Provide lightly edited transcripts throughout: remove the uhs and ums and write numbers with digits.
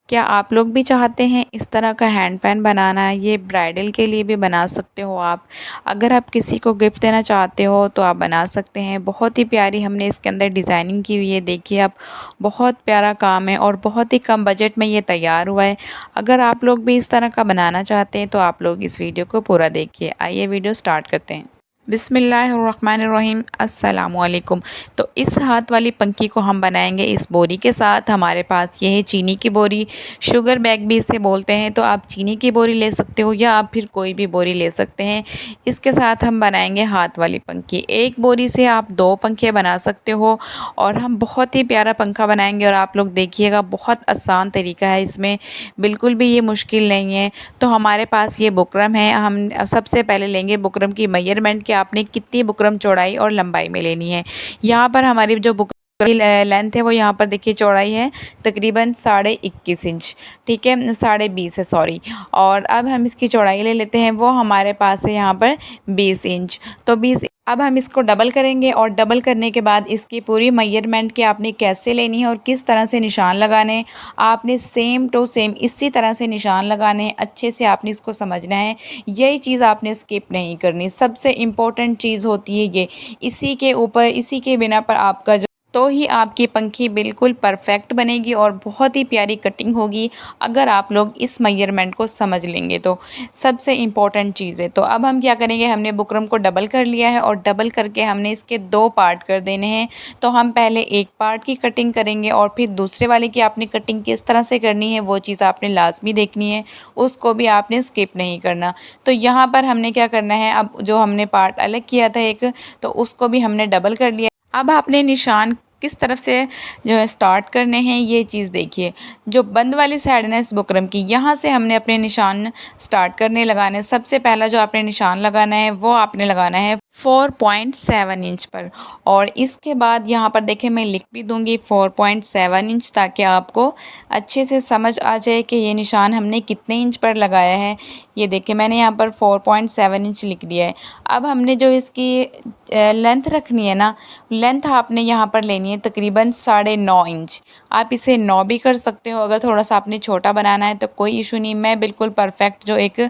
क्या आप लोग भी चाहते हैं इस तरह का हैंड पैन बनाना? ये ब्राइडल के लिए भी बना सकते हो आप। अगर आप किसी को गिफ्ट देना चाहते हो तो आप बना सकते हैं। बहुत ही प्यारी हमने इसके अंदर डिज़ाइनिंग की हुई है, देखिए आप, बहुत प्यारा काम है और बहुत ही कम बजट में ये तैयार हुआ है। अगर आप लोग भी इस तरह का बनाना चाहते हैं तो आप लोग इस वीडियो को पूरा देखिए। आइए वीडियो स्टार्ट करते हैं। बिस्मिल्लाहिर्रहमानिर्रहीम, अस्सलामुअलैकुम। तो इस हाथ वाली पंखी को हम बनाएंगे इस बोरी के साथ। हमारे पास ये है चीनी की बोरी, शुगर बैग भी इसे बोलते हैं। तो आप चीनी की बोरी ले सकते हो या आप फिर कोई भी बोरी ले सकते हैं। इसके साथ हम बनाएंगे हाथ वाली पंखी। एक बोरी से आप 2 पंखे बना सकते हो और हम बहुत ही प्यारा पंखा बनाएंगे। और आप लोग देखिएगा, बहुत आसान तरीका है इसमें, बिल्कुल भी ये मुश्किल नहीं है। तो हमारे पास ये बुकरम है। हम सबसे पहले लेंगे बुकरम की मेजरमेंट कि आपने कितनी बुकरम चौड़ाई और लंबाई में लेनी है। यहाँ पर हमारी जो बुकरम की लेंथ है वो यहाँ पर देखिए चौड़ाई है तकरीबन 21.5 इंच, ठीक है, 20.5 है, सॉरी। और अब हम इसकी चौड़ाई ले लेते हैं, वो हमारे पास है यहाँ पर 20 इंच। तो 20, अब हम इसको डबल करेंगे और डबल करने के बाद इसकी पूरी मेजरमेंट कि आपने कैसे लेनी है और किस तरह से निशान लगाने हैं। आपने सेम टू सेम इसी तरह से निशान लगाने हैं, अच्छे से आपने इसको समझना है। यही चीज़ आपने स्किप नहीं करनी, सबसे इम्पोर्टेंट चीज़ होती है ये। इसी के ऊपर, इसी के बिना पर आपका जो, तो ही आपकी पंखी बिल्कुल परफेक्ट बनेगी और बहुत ही प्यारी कटिंग होगी अगर आप लोग इस मेजरमेंट को समझ लेंगे तो। सबसे इम्पॉर्टेंट चीज़ है। तो अब हम क्या करेंगे, हमने बुकरम को डबल कर लिया है और डबल करके हमने इसके 2 पार्ट कर देने हैं। तो हम पहले एक पार्ट की कटिंग करेंगे और फिर दूसरे वाले की आपने कटिंग किस तरह से करनी है वो चीज़ आपने लाजमी देखनी है, उसको भी आपने स्किप नहीं करना। तो यहाँ पर हमने क्या करना है, अब जो हमने पार्ट अलग किया था एक, तो उसको भी हमने डबल कर लिया। अब आपने निशान किस तरफ से जो है स्टार्ट करने हैं ये चीज़ देखिए। जो बंद वाली साइड है ना इस बुकरम की, यहाँ से हमने अपने निशान स्टार्ट करने लगाने। सबसे पहला जो आपने निशान लगाना है वो आपने लगाना है 4.7 इंच पर। और इसके बाद यहाँ पर देखें, मैं लिख भी दूँगी 4.7 इंच, ताकि आपको अच्छे से समझ आ जाए कि ये निशान हमने कितने इंच पर लगाया है। ये देखिए, मैंने यहाँ पर 4.7 इंच लिख दिया है। अब हमने जो इसकी लेंथ रखनी है ना, लेंथ आपने यहाँ पर लेनी है तकरीबन 9.5 इंच। आप इसे 9 भी कर सकते हो, अगर थोड़ा सा आपने छोटा बनाना है तो कोई इशू नहीं। मैं बिल्कुल परफेक्ट जो एक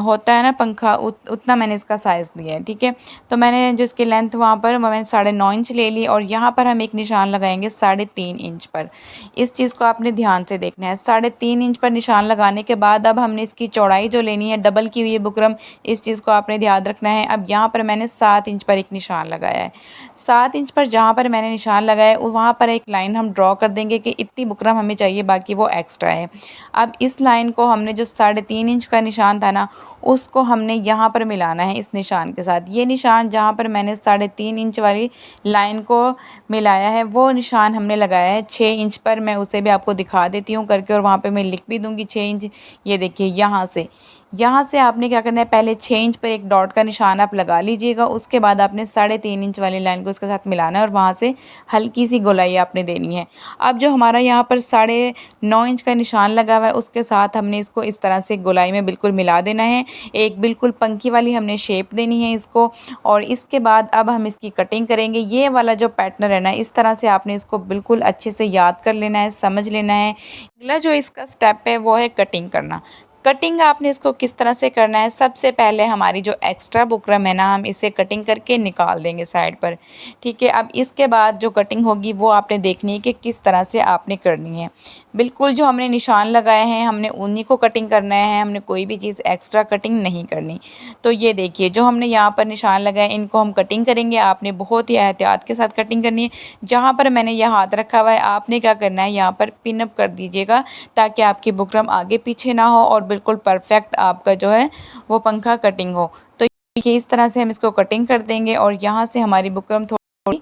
होता है ना पंखा, उतना मैंने इसका साइज़ लिया है, ठीक है। तो मैंने जो इसकी लेंथ वहाँ पर मैंने 9.5 इंच ले ली और यहाँ पर हम एक निशान लगाएंगे 3.5 इंच पर। इस चीज़ को आपने ध्यान से देखना है। 3.5 इंच पर निशान लगाने के बाद अब हमने इसकी चौड़ाई जो लेनी है, डबल की हुई है बुकरम, इस चीज़ को आपने ध्यान रखना है। अब यहाँ पर मैंने 7 इंच पर एक निशान लगाया है। 7 इंच पर जहाँ पर मैंने निशान लगाया वहाँ पर एक लाइन हम ड्रॉ कर देंगे कि इतनी बुकरम हमें चाहिए, बाकी वो एक्स्ट्रा है। अब इस लाइन को हमने जो 3.5 इंच का निशान था ना, उसको हमने यहाँ पर मिलाना है इस निशान के साथ। ये निशान जहाँ पर मैंने 3.5 इंच वाली लाइन को मिलाया है वो निशान हमने लगाया है 6 इंच पर। मैं उसे भी आपको दिखा देती हूँ करके और वहाँ पे मैं लिख भी दूँगी 6 इंच। ये देखिए, यहाँ से आपने क्या करना है, पहले 6 इंच पर एक डॉट का निशान आप लगा लीजिएगा। उसके बाद आपने 3.5 इंच वाली लाइन को उसके साथ मिलाना है और वहाँ से हल्की सी गोलाई आपने देनी है। अब जो हमारा यहाँ पर 9.5 इंच का निशान लगा हुआ है उसके साथ हमने इसको इस तरह से गोलाई में बिल्कुल मिला देना है। एक बिल्कुल पंखी वाली हमने शेप देनी है इसको। और इसके बाद अब हम इसकी कटिंग करेंगे। ये वाला जो पैटर्न है ना, इस तरह से आपने इसको बिल्कुल अच्छे से याद कर लेना है, समझ लेना है। अगला जो इसका स्टेप है वो है कटिंग करना। कटिंग आपने इसको किस तरह से करना है, सबसे पहले हमारी जो एक्स्ट्रा बुकरम है ना, हम इसे कटिंग करके निकाल देंगे साइड पर, ठीक है। अब इसके बाद जो कटिंग होगी वो आपने देखनी है कि किस तरह से आपने करनी है। बिल्कुल जो हमने निशान लगाए हैं हमने उन्हीं को कटिंग करना है, हमने कोई भी चीज़ एक्स्ट्रा कटिंग नहीं करनी। तो ये देखिए, जो हमने यहाँ पर निशान लगाए इनको हम कटिंग करेंगे। आपने बहुत ही एहतियात के साथ कटिंग करनी है। जहाँ पर मैंने यह हाथ रखा हुआ है आपने क्या करना है, यहाँ पर पिन अप कर दीजिएगा ताकि आपकी बुकरम आगे पीछे ना हो और बिल्कुल परफेक्ट आपका जो है वो पंखा कटिंग हो। तो ये इस तरह से हम इसको कटिंग कर देंगे और यहाँ से हमारी बुकरम थोड़ी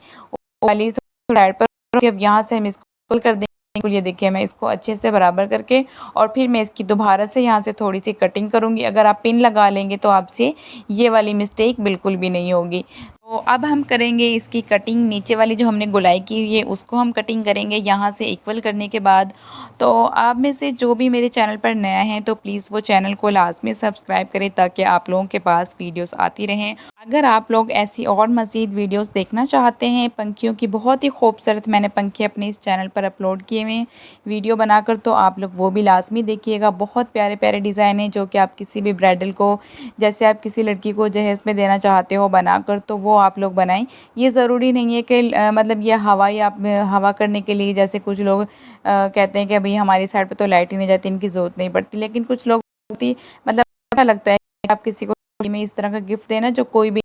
वाली साइड पर, अब यहाँ से हम इसको कर देंगे। ये देखिए, मैं इसको अच्छे से बराबर करके और फिर मैं इसकी दोबारा से यहाँ से थोड़ी सी कटिंग करूँगी। अगर आप पिन लगा लेंगे तो आपसे ये वाली मिस्टेक बिल्कुल भी नहीं होगी। तो अब हम करेंगे इसकी कटिंग। नीचे वाली जो हमने गोलाई की हुई है उसको हम कटिंग करेंगे यहाँ से इक्वल करने के बाद। तो आप में से जो भी मेरे चैनल पर नया है तो प्लीज़ वो चैनल को लाजमी सब्सक्राइब करें ताकि आप लोगों के पास वीडियोस आती रहें। अगर आप लोग ऐसी और मज़ीद वीडियोस देखना चाहते हैं पंखियों की, बहुत ही खूबसूरत मैंने पंखे अपने इस चैनल पर अपलोड किए हुए हैं वीडियो बनाकर, तो आप लोग वो भी लाज़मी देखिएगा। बहुत प्यारे प्यारे डिज़ाइन हैं जो कि आप किसी भी ब्राइडल को, जैसे आप किसी लड़की को जहेज़ में देना चाहते हो बनाकर, तो वो आप लोग बनाएं। ये ज़रूरी नहीं है कि मतलब ये हवा या हवा करने के लिए, जैसे कुछ लोग कहते हैं कि अभी हमारी साइड पर तो लाइट ही नहीं जाती, इनकी ज़रूरत नहीं पड़ती, लेकिन कुछ लोग मतलब अच्छा लगता है कि आप किसी को में इस तरह का गिफ्ट देना जो कोई भी,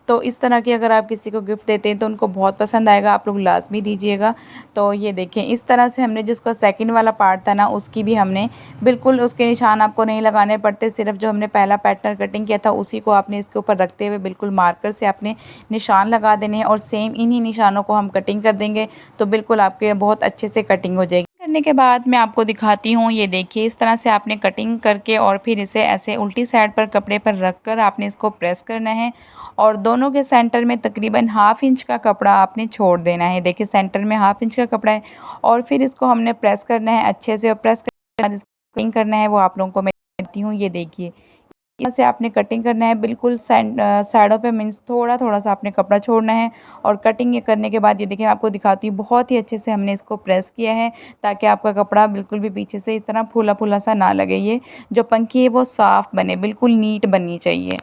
तो इस तरह की अगर आप किसी को गिफ्ट देते हैं तो उनको बहुत पसंद आएगा, आप लोग लाज़मी दीजिएगा। तो ये देखें, इस तरह से हमने जिसका सेकंड वाला पार्ट था ना, उसकी भी हमने बिल्कुल उसके निशान आपको नहीं लगाने पड़ते, सिर्फ जो हमने पहला पैटर्न कटिंग किया था उसी को आपने इसके ऊपर रखते हुए बिल्कुल मार्कर से आपने निशान लगा देने हैं और सेम इन्हीं निशानों को हम कटिंग कर देंगे, तो बिल्कुल आपके बहुत अच्छे से कटिंग हो जाएगी। करने के बाद मैं आपको दिखाती हूँ, ये देखिए इस तरह से आपने कटिंग करके और फिर इसे ऐसे उल्टी साइड पर कपड़े पर रख कर आपने इसको प्रेस करना है और दोनों के सेंटर में तकरीबन हाफ़ इंच का कपड़ा आपने छोड़ देना है। देखिए सेंटर में हाफ़ इंच का कपड़ा है और फिर इसको हमने प्रेस करना है अच्छे से, और प्रेस करने के बाद कटिंग करना है, वो आप लोगों को मैं देती हूँ। ये देखिए यहाँ से आपने कटिंग करना है, बिल्कुल साइडों पे मीन्स थोड़ा-थोड़ा सा आपने कपड़ा छोड़ना है और कटिंग ये करने के बाद ये देखिए मैं आपको दिखाती हूँ, बहुत ही अच्छे से हमने इसको प्रेस किया है ताकि आपका कपड़ा बिल्कुल भी पीछे से इस तरह फूला-फूला सा ना लगे। ये जो पंखी है वो साफ़ बने, बिल्कुल नीट बननी चाहिए।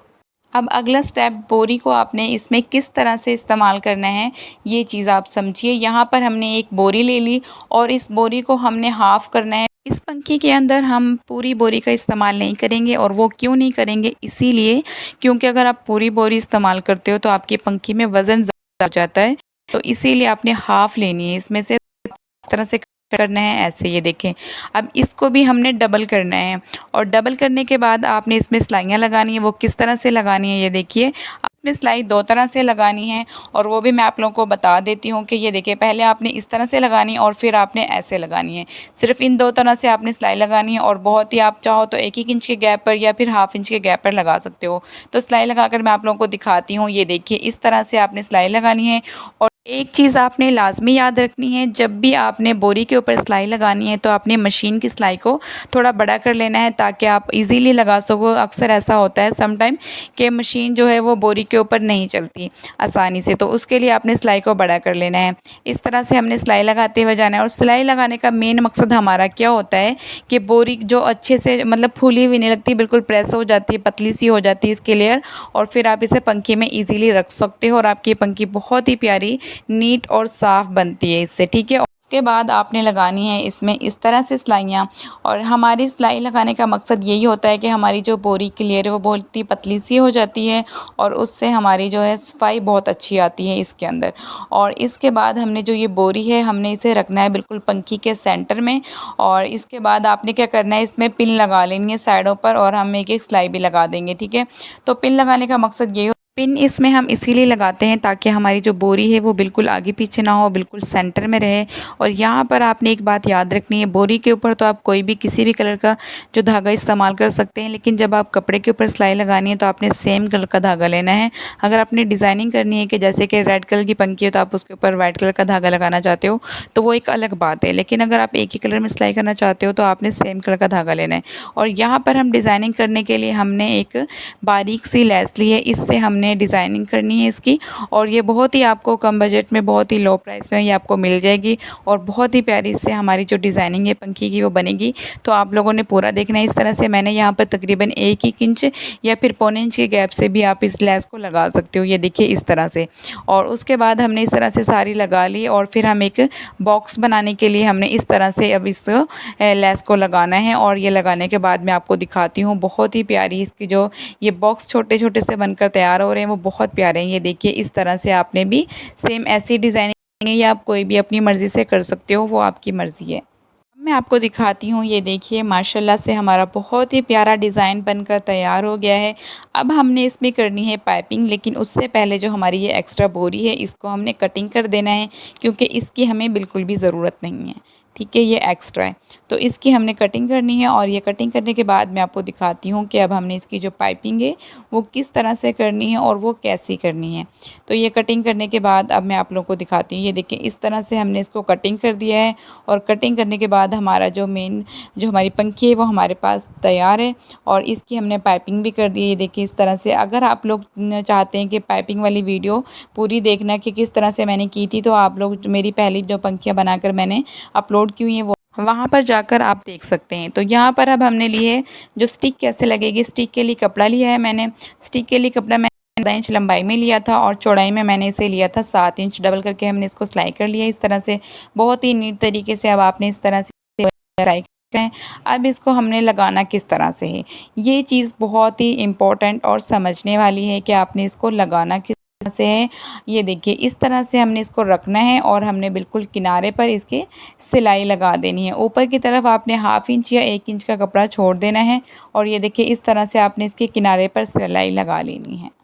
अब अगला स्टेप, बोरी को आपने इसमें किस तरह से इस्तेमाल करना है ये चीज़ आप समझिए। यहाँ पर हमने एक बोरी ले ली और इस बोरी को हमने हाफ़ करना है। इस पंखे के अंदर हम पूरी बोरी का इस्तेमाल नहीं करेंगे, और वो क्यों नहीं करेंगे, इसीलिए क्योंकि अगर आप पूरी बोरी इस्तेमाल करते हो तो आपकी पंखे में वज़न ज़्यादा हो जाता है, तो इसीलिए आपने हाफ़ लेनी है इसमें से। इस तरह से करना है ऐसे, ये देखें। अब इसको भी हमने डबल करना है और डबल करने के बाद आपने इसमें सिलाइयाँ लगानी है। वो किस तरह से लगानी है ये देखिए। इसमें सिलाई 2 तरह से लगानी है और वो भी मैं आप लोगों को बता देती हूँ कि ये देखिए पहले आपने इस तरह से लगानी है और फिर आपने ऐसे लगानी है। सिर्फ़ इन 2 तरह से आपने सिलाई लगानी है और बहुत ही आप चाहो तो 1-1 इंच के गैप पर या फिर हाफ़ इंच के गैप पर लगा सकते हो। तो सिलाई लगाकर मैं आप लोगों को दिखाती हूँ। ये देखिए इस तरह से आपने सिलाई लगानी है। और एक चीज़ आपने लाज़मी याद रखनी है, जब भी आपने बोरी के ऊपर सिलाई लगानी है तो आपने मशीन की सिलाई को थोड़ा बड़ा कर लेना है ताकि आप इजीली लगा सको। अक्सर ऐसा होता है सम टाइम कि मशीन जो है वो बोरी के ऊपर नहीं चलती आसानी से, तो उसके लिए आपने सिलाई को बड़ा कर लेना है। इस तरह से हमने सिलाई लगाते हुए जाना है और सिलाई लगाने का मेन मकसद हमारा क्या होता है कि बोरी जो अच्छे से मतलब फूली हुई नहीं लगती, बिल्कुल प्रेस हो जाती है, पतली सी हो जाती है इसकी लेयर, और फिर आप इसे पंखे में ईज़िली रख सकते हो और आपकी पंखी बहुत ही प्यारी, नीट और साफ़ बनती है इससे, ठीक है। उसके बाद आपने लगानी है इसमें इस तरह से सिलाइयाँ, और हमारी सिलाई लगाने का मकसद यही होता है कि हमारी जो बोरी की लेयर है वो बहुत ही पतली सी हो जाती है और उससे हमारी जो है सफाई बहुत अच्छी आती है इसके अंदर। और इसके बाद हमने जो ये बोरी है हमने इसे रखना है बिल्कुल पंखी के सेंटर में, और इसके बाद आपने क्या करना है, इसमें पिन लगा लेनी है साइडों पर और हम एक-एक सिलाई भी लगा देंगे, ठीक है। तो पिन लगाने का मकसद यही, पिन इसमें हम इसीलिए लगाते हैं ताकि हमारी जो बोरी है वो बिल्कुल आगे पीछे ना हो, बिल्कुल सेंटर में रहे। और यहाँ पर आपने एक बात याद रखनी है, बोरी के ऊपर तो आप कोई भी किसी भी कलर का जो धागा इस्तेमाल कर सकते हैं, लेकिन जब आप कपड़े के ऊपर सिलाई लगानी है तो आपने सेम कलर का धागा लेना है। अगर आपने डिज़ाइनिंग करनी है कि जैसे कि रेड कलर की पंखी है तो आप उसके ऊपर वाइट कलर का धागा लगाना चाहते हो तो वो एक अलग बात है, लेकिन अगर आप एक ही कलर में सिलाई करना चाहते हो तो आपने सेम कलर का धागा लेना है। और यहाँ पर हम डिज़ाइनिंग करने के लिए हमने एक बारीक सी लेस ली है, इससे हमने डिज़ाइनिंग करनी है इसकी, और ये बहुत ही आपको कम बजट में, बहुत ही लो प्राइस में ये आपको मिल जाएगी और बहुत ही प्यारी इससे हमारी जो डिज़ाइनिंग है पंखी की वो बनेगी। तो आप लोगों ने पूरा देखना है। इस तरह से मैंने यहाँ पर तकरीबन 1-1 इंच या फिर पौने इंच के गैप से भी आप इस लेस को लगा सकते हो, ये देखिए इस तरह से। और उसके बाद हमने इस तरह से सारी लगा ली और फिर हम एक बॉक्स बनाने के लिए हमने इस तरह से अब इस लेस को लगाना है, और ये लगाने के बाद मैं आपको दिखाती हूँ बहुत ही प्यारी इसकी जो ये बॉक्स छोटे छोटे से बनकर तैयार हो रहे हैं वो बहुत प्यारे हैं। ये देखिए इस तरह से आपने भी सेम ऐसी डिज़ाइनिंग या आप कोई भी अपनी मर्ज़ी से कर सकते हो, वो आपकी मर्ज़ी है। अब मैं आपको दिखाती हूँ, ये देखिए माशाल्लाह से हमारा बहुत ही प्यारा डिज़ाइन बनकर तैयार हो गया है। अब हमने इसमें करनी है पाइपिंग, लेकिन उससे पहले जो हमारी ये एक्स्ट्रा बोरी है इसको हमने कटिंग कर देना है क्योंकि इसकी हमें बिल्कुल भी ज़रूरत नहीं है, ठीक है, ये एक्स्ट्रा है। तो इसकी हमने कटिंग करनी है और ये कटिंग करने के बाद मैं आपको दिखाती हूँ कि अब हमने इसकी जो पाइपिंग है वो किस तरह से करनी है और वो कैसी करनी है। तो ये कटिंग करने के बाद अब मैं आप लोगों को दिखाती हूँ। ये देखिए इस तरह से हमने इसको कटिंग कर दिया है और कटिंग करने के बाद हमारा जो हमारी पंखी है वो हमारे पास तैयार है और इसकी हमने पाइपिंग भी कर दी है। ये देखिए इस तरह से। अगर आप लोग चाहते हैं कि पाइपिंग वाली वीडियो पूरी देखना कि किस तरह से मैंने की थी, तो आप लोग मेरी पहली जो पंखियाँ बनाकर मैंने अपलोड की हुई हैं वो वहाँ पर जाकर आप देख सकते हैं। तो यहाँ पर अब हमने लिए है जो स्टिक कैसे लगेगी। स्टिक के लिए कपड़ा लिया है मैंने। स्टिक के लिए कपड़ा मैंने 14 इंच लंबाई में लिया था और चौड़ाई में मैंने इसे लिया था 7 इंच। डबल करके हमने इसको सिलाई कर लिया इस तरह से, बहुत ही नीट तरीके से। अब आपने इस तरह से सिलाई है। अब इसको हमने लगाना किस तरह से है, ये चीज़ बहुत ही इम्पोर्टेंट और समझने वाली है कि आपने इसको लगाना किस तरह से है। ये देखिए इस तरह से हमने इसको रखना है और हमने बिल्कुल किनारे पर इसके सिलाई लगा देनी है। ऊपर की तरफ आपने 1/2 इंच या 1 इंच का कपड़ा छोड़ देना है और ये देखिए इस तरह से आपने इसके किनारे पर सिलाई लगा लेनी है।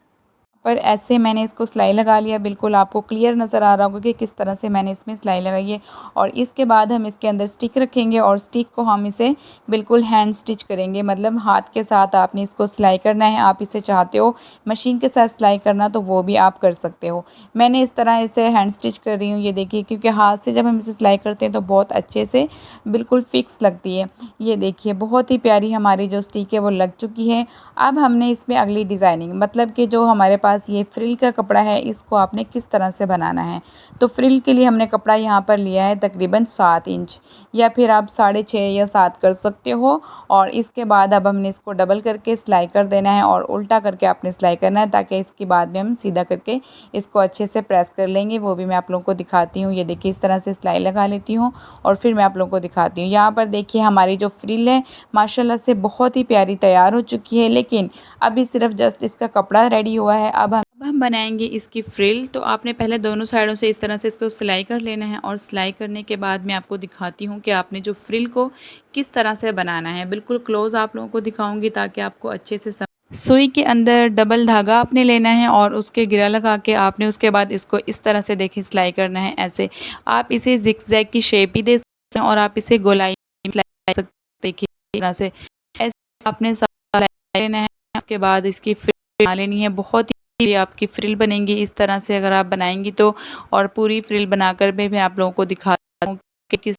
पर ऐसे मैंने इसको सिलाई लगा लिया। बिल्कुल आपको क्लियर नज़र आ रहा होगा कि किस तरह से मैंने इसमें सिलाई लगाई है। और इसके बाद हम इसके अंदर स्टिक रखेंगे और स्टिक को हम इसे बिल्कुल हैंड स्टिच करेंगे, मतलब हाथ के साथ आपने इसको सिलाई करना है। आप इसे चाहते हो मशीन के साथ सिलाई करना तो वो भी आप कर सकते हो। मैंने इस तरह इसे हैंड स्टिच कर रही हूँ। ये देखिए, क्योंकि हाथ से जब हम इसे सिलाई करते हैं तो बहुत अच्छे से बिल्कुल फिक्स लगती है। ये देखिए बहुत ही प्यारी हमारी जो स्टिक है वो लग चुकी है। अब हमने इसमें अगली डिज़ाइनिंग, मतलब कि जो हमारे पास ये फ्रिल का कपड़ा है इसको आपने किस तरह से बनाना है। तो फ्रिल के लिए हमने कपड़ा यहाँ पर लिया है तकरीबन 7 इंच, या फिर आप 6.5 या 7 कर सकते हो। और इसके बाद अब हमने इसको डबल करके सिलाई कर देना है और उल्टा करके आपने सिलाई करना है, ताकि इसके बाद में हम सीधा करके इसको अच्छे से प्रेस कर लेंगे। वो भी मैं आप लोगों को दिखाती हूँ। ये देखिए इस तरह से सिलाई लगा लेती हूँ और फिर मैं आप लोगों को दिखाती हूँ। यहाँ पर देखिए हमारी जो फ्रिल है माशाल्लाह से बहुत ही प्यारी तैयार हो चुकी है, लेकिन अभी सिर्फ जस्ट इसका कपड़ा रेडी हुआ है। अब हम बनाएंगे इसकी फ्रिल। तो आपने पहले दोनों साइडों से इस तरह से इसको सिलाई कर लेना है और सिलाई करने के बाद मैं आपको दिखाती हूँ कि आपने जो फ्रिल को किस तरह से बनाना है। बिल्कुल क्लोज आप लोगों को दिखाऊंगी ताकि आपको अच्छे से सुई के अंदर डबल धागा आपने लेना है और उसके गिरा लगा के आपने उसके बाद इसको इस तरह से देखिए सिलाई करना है। ऐसे आप इसे जिगजैग की शेप भी दे सकते हैं और आप इसे गोलाई सिलाई सकते हैं। देखिए इस तरह से ऐसे आपने सिलाई लेना है। उसके बाद इसकी फ्रिल बना लेनी है। बहुत ही आपकी फ्रिल बनेंगी इस तरह से अगर आप बनाएंगी तो। और पूरी फ्रिल बनाकर भी मैं आप लोगों को दिखाता हूँ कि किस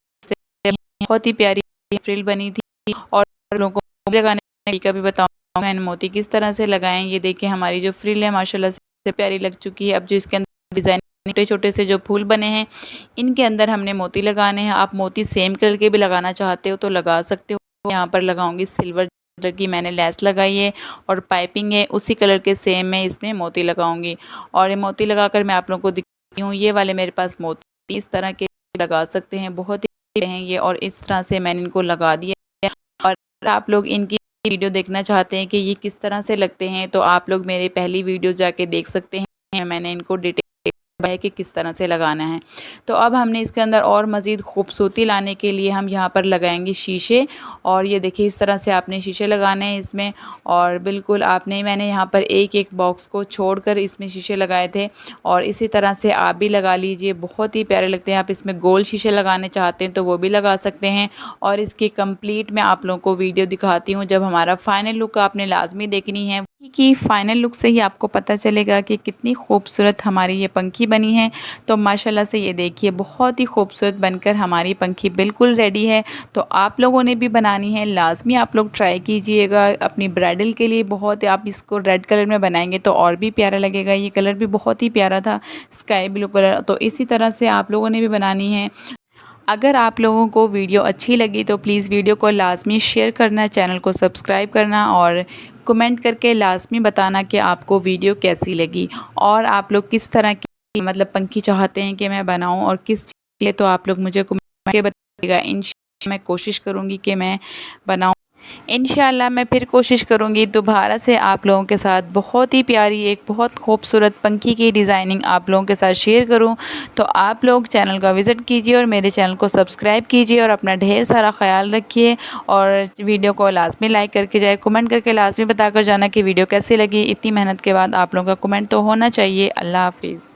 बहुत ही प्यारी फ्रिल बनी थी। और लोगों को लगाने का तरीका भी बताऊंगा मैंने मोती किस तरह से लगाएं। ये देखिए हमारी जो फ्रिल है माशाल्लाह से प्यारी लग चुकी है। अब जो इसके अंदर डिज़ाइन छोटे छोटे से जो फूल बने हैं इनके अंदर हमने मोती लगाने हैं। आप मोती सेम कलर के भी लगाना चाहते हो तो लगा सकते हो। यहाँ पर लगाऊंगी सिल्वर कलर की मैंने लेस लगाई है और पाइपिंग है उसी कलर के सेम मैं इसमें मोती लगाऊंगी। और ये मोती लगाकर मैं आप लोगों को दिखाती हूँ। ये वाले मेरे पास मोती इस तरह के लगा सकते हैं, बहुत ही हैं ये। और इस तरह से मैंने इनको लगा दिया। और आप लोग इनकी वीडियो देखना चाहते हैं कि ये किस तरह से लगते हैं तो आप लोग मेरी पहली वीडियो जाके देख सकते हैं। मैंने इनको डिटेल है कि किस तरह से लगाना है। तो अब हमने इसके अंदर और मज़ीद खूबसूरती लाने के लिए हम यहाँ पर लगाएंगे शीशे। और ये देखिए इस तरह से आपने शीशे लगाने हैं इसमें। और बिल्कुल आपने मैंने यहाँ पर एक एक बॉक्स को छोड़कर इसमें शीशे लगाए थे और इसी तरह से आप भी लगा लीजिए, बहुत ही प्यारे लगते हैं। आप इसमें गोल शीशे लगाने चाहते हैं तो वो भी लगा सकते हैं। और इसकी कंप्लीट मैं आप लोगों को वीडियो दिखाती हूँ। जब हमारा फाइनल लुक आपने लाजमी देखनी है कि फाइनल लुक से ही आपको पता चलेगा कि कितनी खूबसूरत हमारी ये पंखी बनी है। तो माशाल्लाह से ये देखिए बहुत ही खूबसूरत बनकर हमारी पंखी बिल्कुल रेडी है। तो आप लोगों ने भी बनानी है, लाजमी आप लोग ट्राई कीजिएगा अपनी ब्राइडल के लिए। बहुत आप इसको रेड कलर में बनाएंगे तो और भी प्यारा लगेगा। ये कलर भी बहुत ही प्यारा था, स्काई ब्लू कलर। तो इसी तरह से आप लोगों ने भी बनानी है। अगर आप लोगों को वीडियो अच्छी लगी तो प्लीज़ वीडियो को लाजमी शेयर करना, चैनल को सब्सक्राइब करना और कमेंट करके लाजमी बताना कि आपको वीडियो कैसी लगी और आप लोग किस तरह की मतलब पंखी चाहते हैं कि मैं बनाऊं और किस चीज़। तो आप लोग मुझे कमेंट करके बताइएगा। इंशाअल्लाह मैं कोशिश करूंगी कि मैं बनाऊं। इंशाअल्लाह मैं फिर कोशिश करूंगी दोबारा से आप लोगों के साथ बहुत ही प्यारी एक बहुत खूबसूरत पंखी की डिज़ाइनिंग आप लोगों के साथ शेयर करूं। तो आप लोग चैनल का विज़िट कीजिए और मेरे चैनल को सब्सक्राइब कीजिए और अपना ढेर सारा ख्याल रखिए। और वीडियो को लाजमी लाइक करके जाए, कमेंट करके लाजमी बताकर जाना कि वीडियो कैसी लगी। इतनी मेहनत के बाद आप लोगों का कमेंट तो होना चाहिए। अल्लाह हाफिज़।